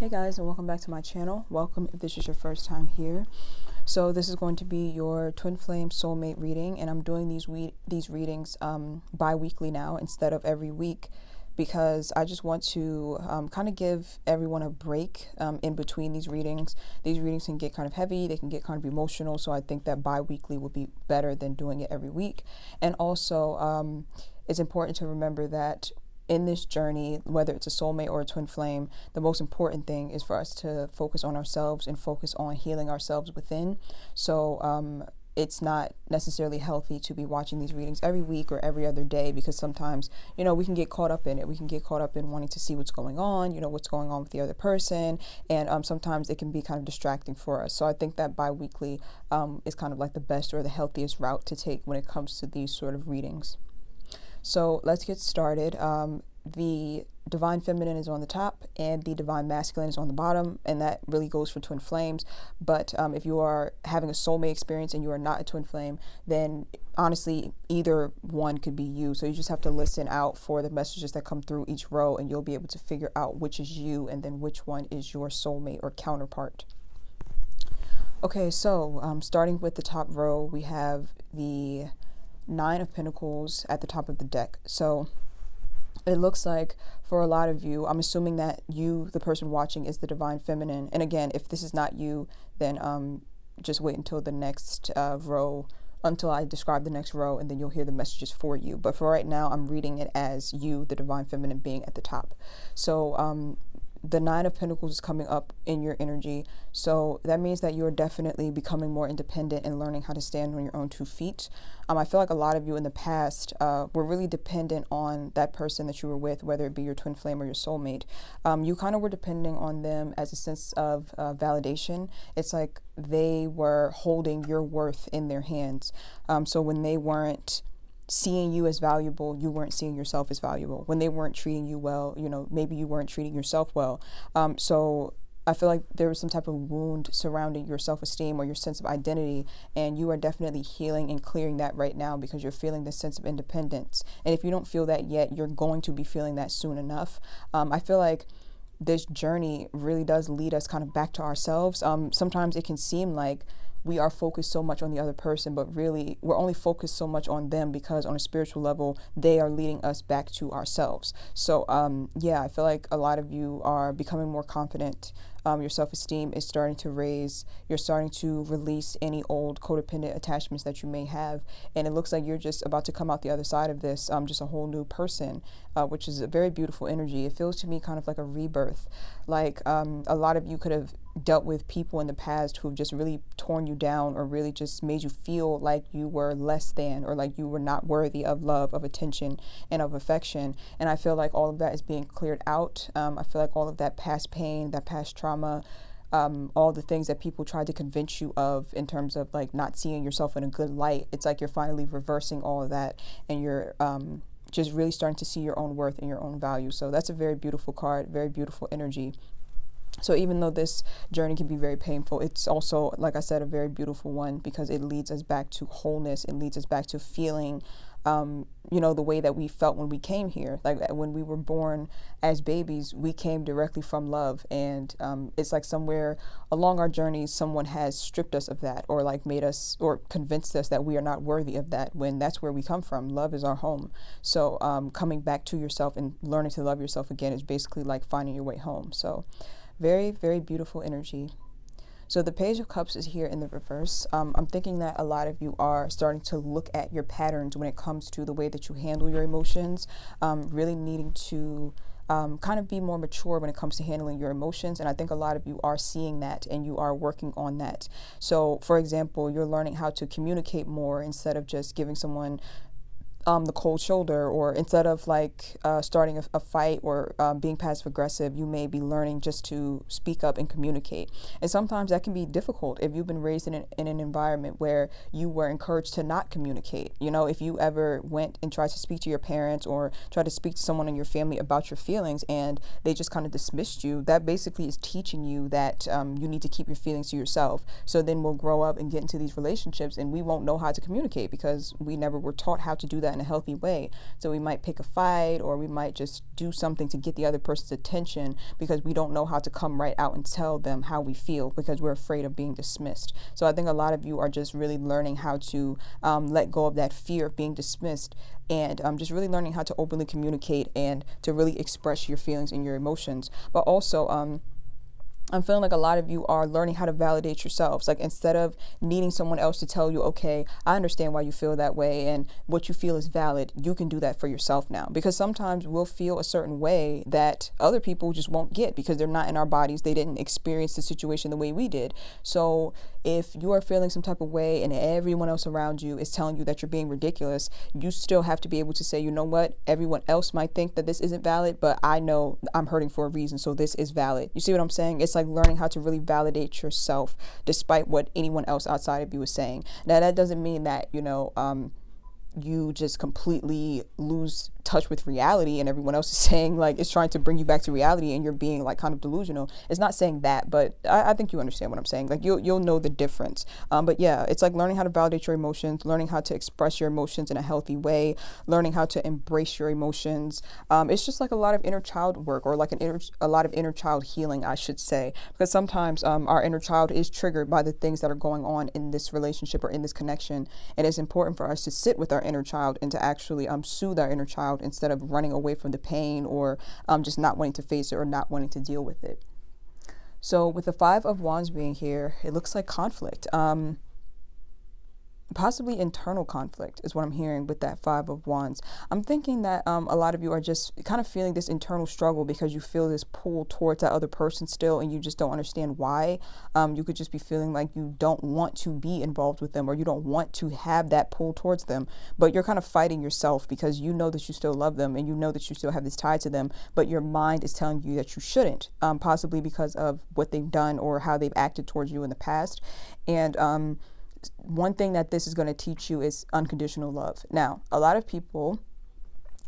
Hey guys, and welcome back to my channel. Welcome if this is your first time here. So this is going to be your twin flame soulmate reading, and I'm doing these readings bi-weekly now instead of every week because I just want to kind of give everyone a break in between these readings. These readings can get kind of heavy, they can get kind of emotional, so I think that bi-weekly would be better than doing it every week. And also it's important to remember that in this journey, whether it's a soulmate or a twin flame, the most important thing is for us to focus on ourselves and focus on healing ourselves within. So it's not necessarily healthy to be watching these readings every week or every other day, because sometimes, we can get caught up in it. We can get caught up in wanting to see what's going on, what's going on with the other person. And sometimes it can be kind of distracting for us. So I think that bi-weekly is kind of like the best or the healthiest route to take when it comes to these sort of readings. So let's get started. The divine feminine is on the top and the divine masculine is on the bottom, and that really goes for twin flames. But if you are having a soulmate experience and you are not a twin flame, then honestly either one could be you. So you just have to listen out for the messages that come through each row, and you'll be able to figure out which is you and then which one is your soulmate or counterpart. Okay, so starting with the top row, we have the Nine of Pentacles at the top of the deck. So it looks like for a lot of you, I'm assuming that you, the person watching, is the divine feminine. And again, if this is not you, then just wait until the next row, until I describe the next row, and then you'll hear the messages for you. But for right now, I'm reading it as you, the divine feminine, being at the top. So the Nine of Pentacles is coming up in your energy. So that means that you're definitely becoming more independent and learning how to stand on your own 2 feet. I feel like a lot of you in the past were really dependent on that person that you were with, whether it be your twin flame or your soulmate. You kind of were depending on them as a sense of validation. It's like they were holding your worth in their hands. So when they weren't seeing you as valuable, you weren't seeing yourself as valuable. When they weren't treating you well, maybe you weren't treating yourself well. So I feel like there was some type of wound surrounding your self-esteem or your sense of identity, and you are definitely healing and clearing that right now because you're feeling this sense of independence. And if you don't feel that yet, you're going to be feeling that soon enough. I feel like this journey really does lead us kind of back to ourselves. Sometimes it can seem like we are focused so much on the other person, but really we're only focused so much on them because on a spiritual level, they are leading us back to ourselves. So yeah, I feel like a lot of you are becoming more confident. Your self-esteem is starting to raise. You're starting to release any old codependent attachments that you may have. And it looks like you're just about to come out the other side of this, just a whole new person, which is a very beautiful energy. It feels to me kind of like a rebirth. Like a lot of you could have dealt with people in the past who've just really torn you down or really just made you feel like you were less than or like you were not worthy of love, of attention, and of affection. And I feel like all of that is being cleared out. I feel like all of that past pain, that past trauma, all the things that people tried to convince you of in terms of like not seeing yourself in a good light, it's like you're finally reversing all of that, and you're just really starting to see your own worth and your own value. So that's a very beautiful card, very beautiful energy. So even though this journey can be very painful, it's also, like I said, a very beautiful one because it leads us back to wholeness. It leads us back to feeling, the way that we felt when we came here. Like when we were born as babies, we came directly from love. And it's like somewhere along our journey, someone has stripped us of that or like made us or convinced us that we are not worthy of that, when that's where we come from. Love is our home. So coming back to yourself and learning to love yourself again is basically like finding your way home. So very, very beautiful energy. So the Page of Cups is here in the reverse. I'm thinking that a lot of you are starting to look at your patterns when it comes to the way that you handle your emotions, really needing to kind of be more mature when it comes to handling your emotions. And I think a lot of you are seeing that and you are working on that. So for example, you're learning how to communicate more instead of just giving someone the cold shoulder, or instead of like starting a fight or being passive aggressive, you may be learning just to speak up and communicate. And sometimes that can be difficult if you've been raised in an environment where you were encouraged to not communicate. If you ever went and tried to speak to your parents or tried to speak to someone in your family about your feelings and they just kind of dismissed you, that basically is teaching you that you need to keep your feelings to yourself. So then we'll grow up and get into these relationships and we won't know how to communicate because we never were taught how to do that that in a healthy way. So we might pick a fight, or we might just do something to get the other person's attention because we don't know how to come right out and tell them how we feel because we're afraid of being dismissed. So I think a lot of you are just really learning how to let go of that fear of being dismissed, and just really learning how to openly communicate and to really express your feelings and your emotions. But also, I'm feeling like a lot of you are learning how to validate yourselves. Like, instead of needing someone else to tell you, okay, I understand why you feel that way and what you feel is valid, you can do that for yourself now. Because sometimes we'll feel a certain way that other people just won't get because they're not in our bodies. They didn't experience the situation the way we did. So if you are feeling some type of way and everyone else around you is telling you that you're being ridiculous, you still have to be able to say, you know what, everyone else might think that this isn't valid, but I know I'm hurting for a reason, so this is valid. You see what I'm saying? It's like learning how to really validate yourself despite what anyone else outside of you is saying. Now, that doesn't mean that, you just completely lose touch with reality and everyone else is saying, like, it's trying to bring you back to reality and you're being like kind of delusional. It's not saying that, but I think you understand what I'm saying. Like, you'll know the difference. But yeah, it's like learning how to validate your emotions, learning how to express your emotions in a healthy way, learning how to embrace your emotions. It's just like a lot of inner child work, or like a lot of inner child healing, I should say, because sometimes our inner child is triggered by the things that are going on in this relationship or in this connection. And it's important for us to sit with our inner child and to actually soothe our inner child instead of running away from the pain, or just not wanting to face it or not wanting to deal with it. So with the Five of Wands being here, it looks like conflict. Possibly internal conflict is what I'm hearing with that Five of Wands. I'm thinking that a lot of you are just kind of feeling this internal struggle because you feel this pull towards that other person still, and you just don't understand why. You could just be feeling like you don't want to be involved with them, or you don't want to have that pull towards them, but you're kind of fighting yourself because you know that you still love them and you know that you still have this tie to them, but your mind is telling you that you shouldn't, possibly because of what they've done or how they've acted towards you in the past. And one thing that this is going to teach you is unconditional love. Now, a lot of people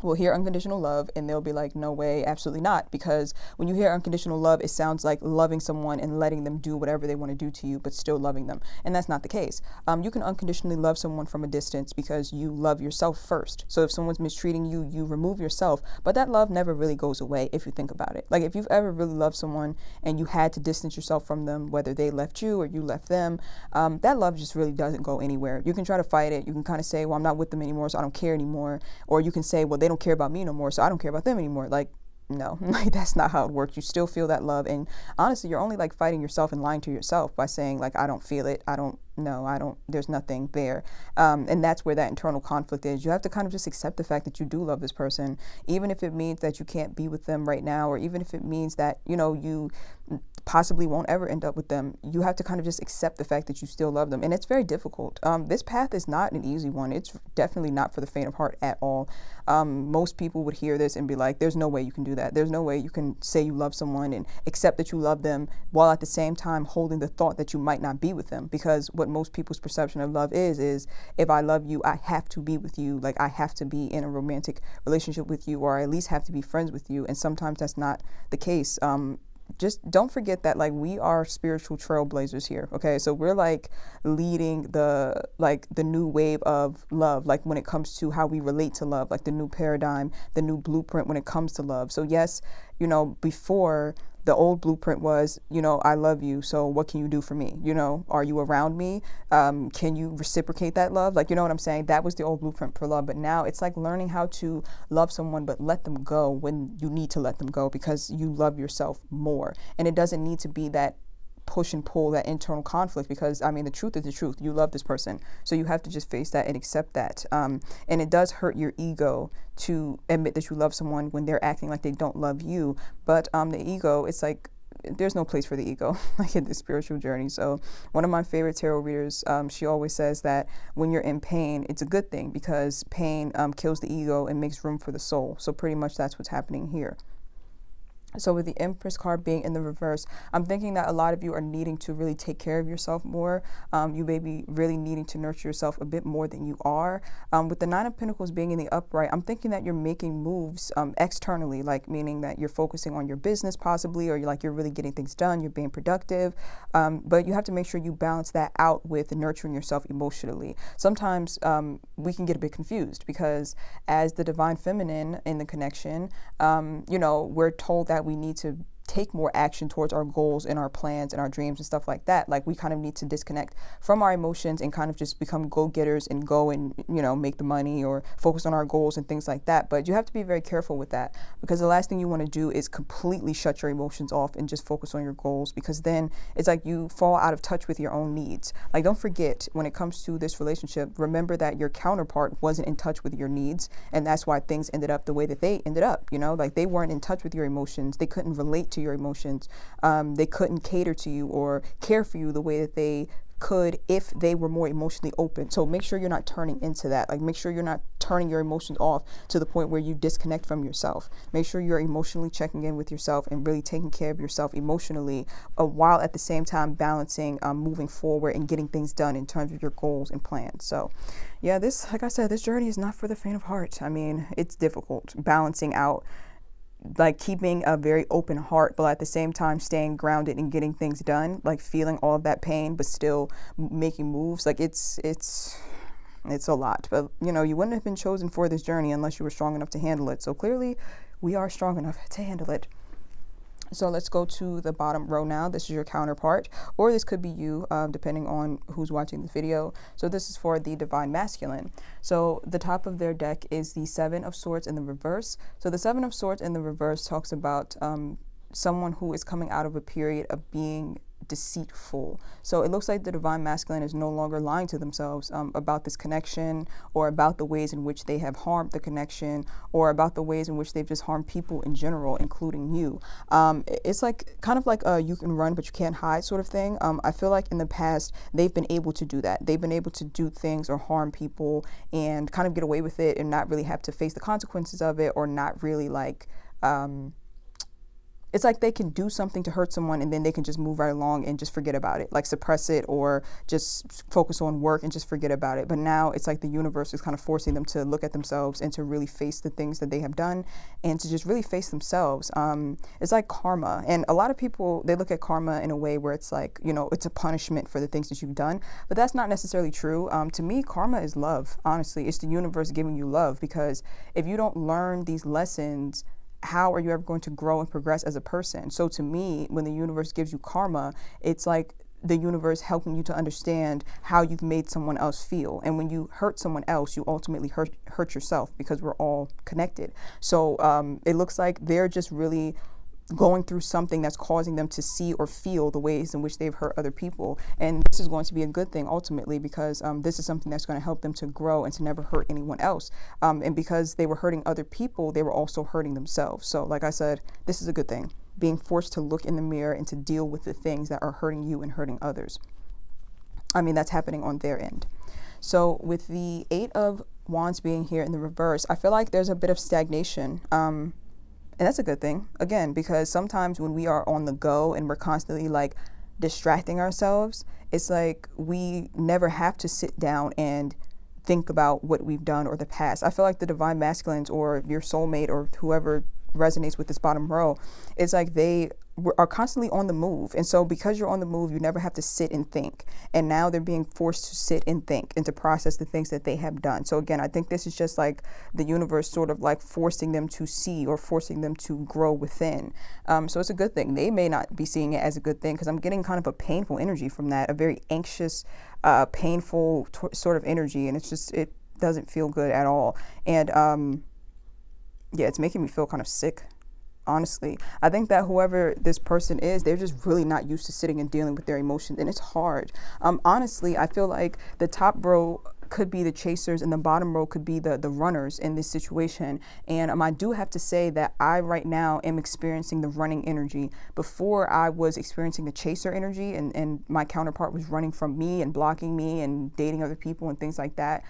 will hear unconditional love and they'll be like, no way, absolutely not. Because when you hear unconditional love, it sounds like loving someone and letting them do whatever they want to do to you, but still loving them. And that's not the case. You can unconditionally love someone from a distance because you love yourself first. So if someone's mistreating you, you remove yourself, but that love never really goes away if you think about it. Like, if you've ever really loved someone and you had to distance yourself from them, whether they left you or you left them, that love just really doesn't go anywhere. You can try to fight it. You can kind of say, well, I'm not with them anymore, so I don't care anymore. Or you can say, well, they don't care about me no more, so I don't care about them anymore. Like, no, like, that's not how it works. You still feel that love, and honestly, you're only like fighting yourself and lying to yourself by saying, like, I don't feel it, there's nothing there. And that's where that internal conflict is. You have to kind of just accept the fact that you do love this person, even if it means that you can't be with them right now, or even if it means that, you possibly won't ever end up with them. You have to kind of just accept the fact that you still love them. And it's very difficult. This path is not an easy one. It's definitely not for the faint of heart at all. Most people would hear this and be like, there's no way you can do that. There's no way you can say you love someone and accept that you love them while at the same time holding the thought that you might not be with them. Because what most people's perception of love is if I love you, I have to be with you. Like, I have to be in a romantic relationship with you, or I at least have to be friends with you. And sometimes that's not the case. Just don't forget that, like, we are spiritual trailblazers here. Okay, so we're like leading the new wave of love, like when it comes to how we relate to love, like the new paradigm, the new blueprint when it comes to love. So yes, before, the old blueprint was, I love you, so what can you do for me? Are you around me? Can you reciprocate that love? Like, you know what I'm saying? That was the old blueprint for love. But now it's like learning how to love someone, but let them go when you need to let them go because you love yourself more. And it doesn't need to be that push and pull, that internal conflict, because the truth is the truth. You love this person, so you have to just face that and accept that. And it does hurt your ego to admit that you love someone when they're acting like they don't love you. But the ego, it's like there's no place for the ego like in this spiritual journey. So one of my favorite tarot readers, she always says that when you're in pain, it's a good thing because pain kills the ego and makes room for the soul. So pretty much that's what's happening here. So with the Empress card being in the reverse, I'm thinking that a lot of you are needing to really take care of yourself more. You may be really needing to nurture yourself a bit more than you are. With the Nine of Pentacles being in the upright, I'm thinking that you're making moves externally, like meaning that you're focusing on your business possibly, or you're really getting things done, you're being productive. But you have to make sure you balance that out with nurturing yourself emotionally. Sometimes we can get a bit confused because as the divine feminine in the connection, we're told that we need to take more action towards our goals and our plans and our dreams and stuff like that. Like we kind of need to disconnect from our emotions and kind of just become go-getters and go and, make the money or focus on our goals and things like that. But you have to be very careful with that, because the last thing you want to do is completely shut your emotions off and just focus on your goals, because then it's like you fall out of touch with your own needs. Like, don't forget, when it comes to this relationship, remember that your counterpart wasn't in touch with your needs, and that's why things ended up the way that they ended up. Like they weren't in touch with your emotions. They couldn't relate to your emotions. They couldn't cater to you or care for you the way that they could if they were more emotionally open. So make sure you're not turning into that. Like, make sure you're not turning your emotions off to the point where you disconnect from yourself. Make sure you're emotionally checking in with yourself and really taking care of yourself emotionally, while at the same time balancing moving forward and getting things done in terms of your goals and plans. So yeah, like I said, this journey is not for the faint of heart. I mean, it's difficult balancing out, like keeping a very open heart, but at the same time staying grounded and getting things done, like feeling all of that pain, but still making moves. Like it's a lot, but you wouldn't have been chosen for this journey unless you were strong enough to handle it. So clearly we are strong enough to handle it. So let's go to the bottom row now. This is your counterpart, or this could be you, depending on who's watching the video. So this is for the Divine Masculine. So the top of their deck is the Seven of Swords in the reverse. So the Seven of Swords in the reverse talks about someone who is coming out of a period of being deceitful. So it looks like the Divine Masculine is no longer lying to themselves about this connection, or about the ways in which they have harmed the connection, or about the ways in which they've just harmed people in general, including you. It's like kind of like a you can run but you can't hide sort of thing. I feel like in the past they've been able to do that. They've been able to do things or harm people and kind of get away with it and not really have to face the consequences of it, or not really like it's like they can do something to hurt someone and then they can just move right along and just forget about it, like suppress it or just focus on work and just forget about it. But now it's like the universe is kind of forcing them to look at themselves and to really face the things that they have done and to just really face themselves. It's like karma. And a lot of people, they look at karma in a way where it's like, it's a punishment for the things that you've done. But that's not necessarily true. To me, karma is love. Honestly, it's the universe giving you love, because if you don't learn these lessons, how are you ever going to grow and progress as a person? So to me, when the universe gives you karma, it's like the universe helping you to understand how you've made someone else feel. And when you hurt someone else, you ultimately hurt yourself, because we're all connected. So it looks like they're just really going through something that's causing them to see or feel the ways in which they've hurt other people. And this is going to be a good thing ultimately, because this is something that's going to help them to grow and to never hurt anyone else. And because they were hurting other people, they were also hurting themselves. So like I said, this is a good thing, being forced to look in the mirror and to deal with the things that are hurting you and hurting others. I mean, that's happening on their end. So with the Eight of Wands being here in the reverse, I feel like there's a bit of stagnation. And that's a good thing, again, because sometimes when we are on the go and we're constantly like distracting ourselves, it's like we never have to sit down and think about what we've done or the past. I feel like the Divine Masculines, or your soulmate, or whoever resonates with this bottom row, it's like they are constantly on the move. And so because you're on the move, you never have to sit and think. And now they're being forced to sit and think and to process the things that they have done. So again, I think this is just like the universe sort of like forcing them to see or forcing them to grow within. So it's a good thing. They may not be seeing it as a good thing, because I'm getting kind of a painful energy from that, a very anxious, painful sort of energy. And it's just, it doesn't feel good at all. And yeah, it's making me feel kind of sick. Honestly, I think that whoever this person is, they're just really not used to sitting and dealing with their emotions, and it's hard. Honestly, I feel like the top row could be the chasers and the bottom row could be the runners in this situation. And I do have to say that I right now am experiencing the running energy. Before, I was experiencing the chaser energy, and my counterpart was running from me and blocking me and dating other people and things like that.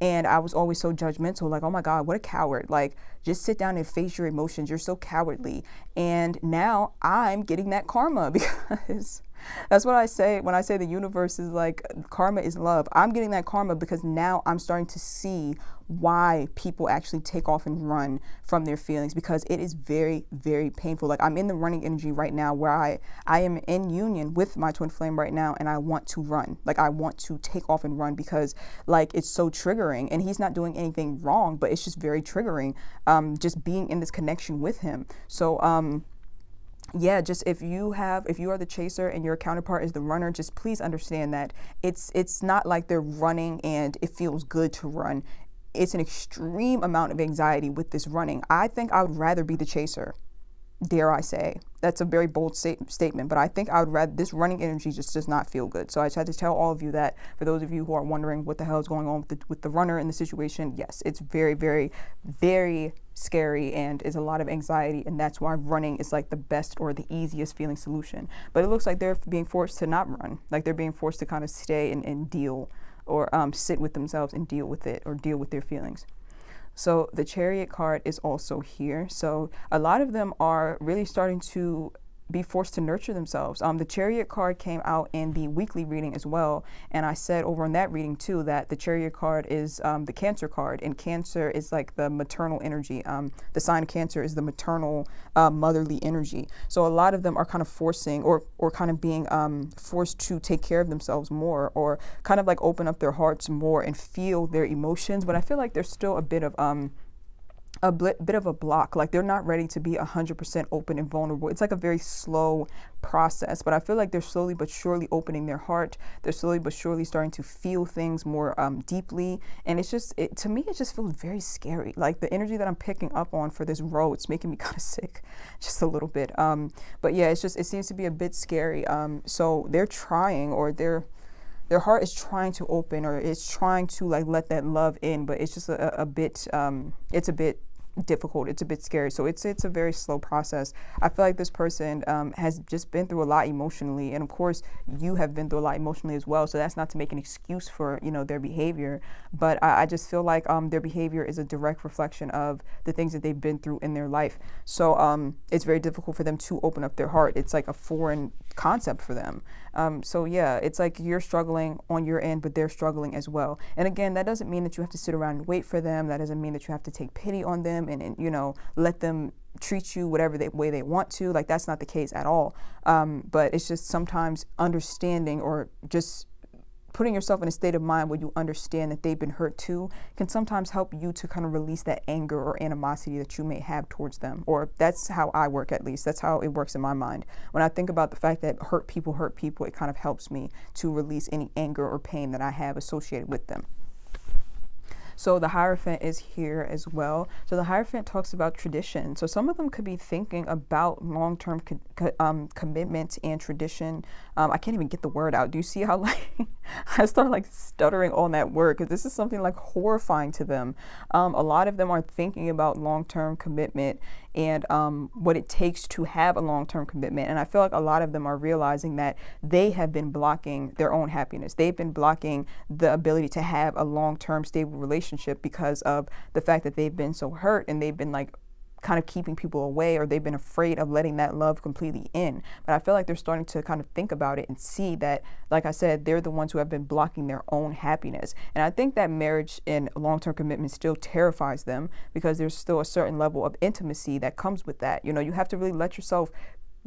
And I was always so judgmental, like, oh my God, what a coward. Like, just sit down and face your emotions. You're so cowardly. And now I'm getting that karma because that's what I say when I say the universe is like karma is love. I'm getting that karma because now I'm starting to see why people actually take off and run from their feelings, because it is very, very painful. Like, I'm in the running energy right now where I am in union with my twin flame right now, and I want to run. Like, I want to take off and run because like it's so triggering, and he's not doing anything wrong, but it's just very triggering, just being in this connection with him. So yeah, just if you are the chaser and your counterpart is the runner, just please understand that it's not like they're running and it feels good to run. It's an extreme amount of anxiety with this running. I think I would rather be the chaser, dare I say. That's a very bold statement, but I think I would rather, this running energy just does not feel good. So I just had to tell all of you that, for those of you who are wondering what the hell is going on with the runner in the situation, yes, it's very, very, very scary and is a lot of anxiety, and that's why running is like the best or the easiest feeling solution. But it looks like they're being forced to not run, like they're being forced to kind of stay and deal, or sit with themselves and deal with it, or deal with their feelings. So the Chariot card is also here. So a lot of them are really starting to be forced to nurture themselves. The Chariot card came out in the weekly reading as well. And I said over in that reading too, that the Chariot card is the Cancer card, and Cancer is like the maternal energy. The sign of Cancer is the maternal, motherly energy. So a lot of them are kind of forcing or kind of being forced to take care of themselves more, or kind of like open up their hearts more and feel their emotions. But I feel like there's still a bit of bit of a block. Like, they're not ready to be 100% open and vulnerable. It's like a very slow process, but I feel like they're slowly but surely opening their heart. They're slowly but surely starting to feel things more deeply, and it's just, to me, it just feels very scary. Like, the energy that I'm picking up on for this row, it's making me kind of sick, just a little bit. But yeah, it seems to be a bit scary. So they're trying, or their heart is trying to open, or it's trying to like let that love in, but it's just a bit it's a bit difficult. It's a bit scary. So it's a very slow process. I feel like this person has just been through a lot emotionally, and of course you have been through a lot emotionally as well. So that's not to make an excuse for their behavior, but I just feel like their behavior is a direct reflection of the things that they've been through in their life. So it's very difficult for them to open up their heart. It's like a foreign concept for them. So yeah, it's like you're struggling on your end, but they're struggling as well. And again, that doesn't mean that you have to sit around and wait for them. That doesn't mean that you have to take pity on them and let them treat you whatever way they want to. Like, that's not the case at all. But it's just sometimes understanding, or just putting yourself in a state of mind where you understand that they've been hurt too, can sometimes help you to kind of release that anger or animosity that you may have towards them. Or that's how I work, at least. That's how it works in my mind. When I think about the fact that hurt people, it kind of helps me to release any anger or pain that I have associated with them. So the Hierophant is here as well. So the Hierophant talks about tradition. So some of them could be thinking about long-term commitment and tradition. I can't even get the word out. Do you see how like I start like stuttering on that word, because this is something like horrifying to them. A lot of them are thinking about long-term commitment and what it takes to have a long-term commitment. And I feel like a lot of them are realizing that they have been blocking their own happiness. They've been blocking the ability to have a long-term stable relationship because of the fact that they've been so hurt, and they've been like kind of keeping people away, or they've been afraid of letting that love completely in. But I feel like they're starting to kind of think about it and see that, like I said, they're the ones who have been blocking their own happiness. And I think that marriage and long-term commitment still terrifies them, because there's still a certain level of intimacy that comes with that. You have to really let yourself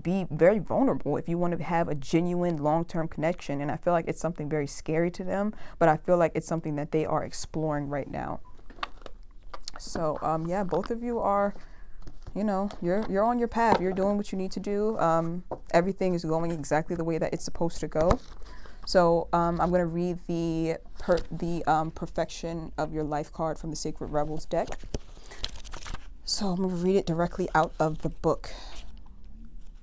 be very vulnerable if you want to have a genuine long-term connection. And I feel like it's something very scary to them, but I feel like it's something that they are exploring right now. So yeah, both of you are, you're on your path. You're doing what you need to do. Everything is going exactly the way that it's supposed to go. So I'm going to read the Perfection of Your Life card from the Sacred Rebels deck. So I'm going to read it directly out of the book.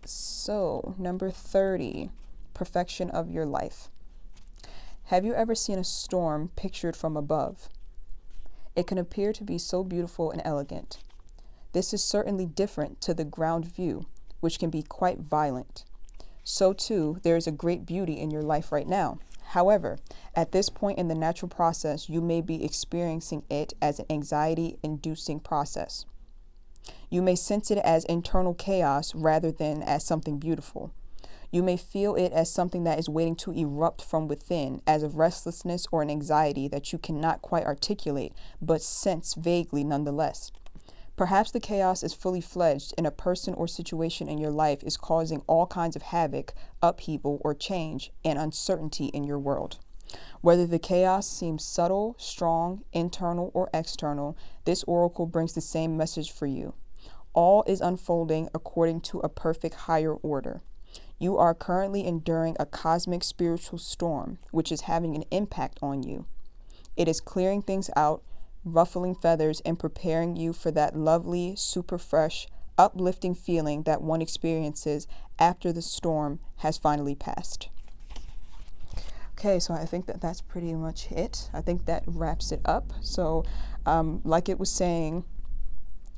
So number 30, Perfection of Your Life. Have you ever seen a storm pictured from above? It can appear to be so beautiful and elegant. This is certainly different to the ground view, which can be quite violent. So too, there is a great beauty in your life right now. However, at this point in the natural process, you may be experiencing it as an anxiety-inducing process. You may sense it as internal chaos rather than as something beautiful. You may feel it as something that is waiting to erupt from within, as a restlessness or an anxiety that you cannot quite articulate, but sense vaguely nonetheless. Perhaps the chaos is fully fledged and a person or situation in your life is causing all kinds of havoc, upheaval, or change and uncertainty in your world. Whether the chaos seems subtle, strong, internal, or external, this oracle brings the same message for you. All is unfolding according to a perfect higher order. You are currently enduring a cosmic spiritual storm, which is having an impact on you. It is clearing things out, ruffling feathers, and preparing you for that lovely, super fresh, uplifting feeling that one experiences after the storm has finally passed. Okay, so I think that that's pretty much it. I think that wraps it up. So, like it was saying,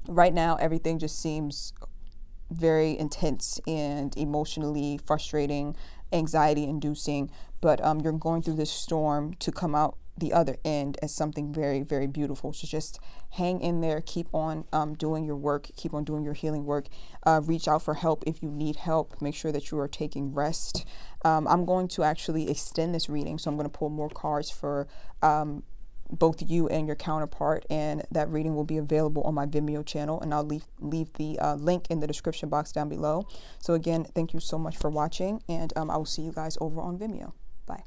right now everything just seems very intense and emotionally frustrating, anxiety inducing, but you're going through this storm to come out the other end as something very, very beautiful. So just hang in there, keep on doing your work, keep on doing your healing work, reach out for help if you need help, make sure that you are taking rest. I'm going to actually extend this reading, so I'm going to pull more cards for both you and your counterpart, and that reading will be available on my Vimeo channel, and I'll leave the link in the description box down below. So again, thank you so much for watching, and I will see you guys over on Vimeo. Bye.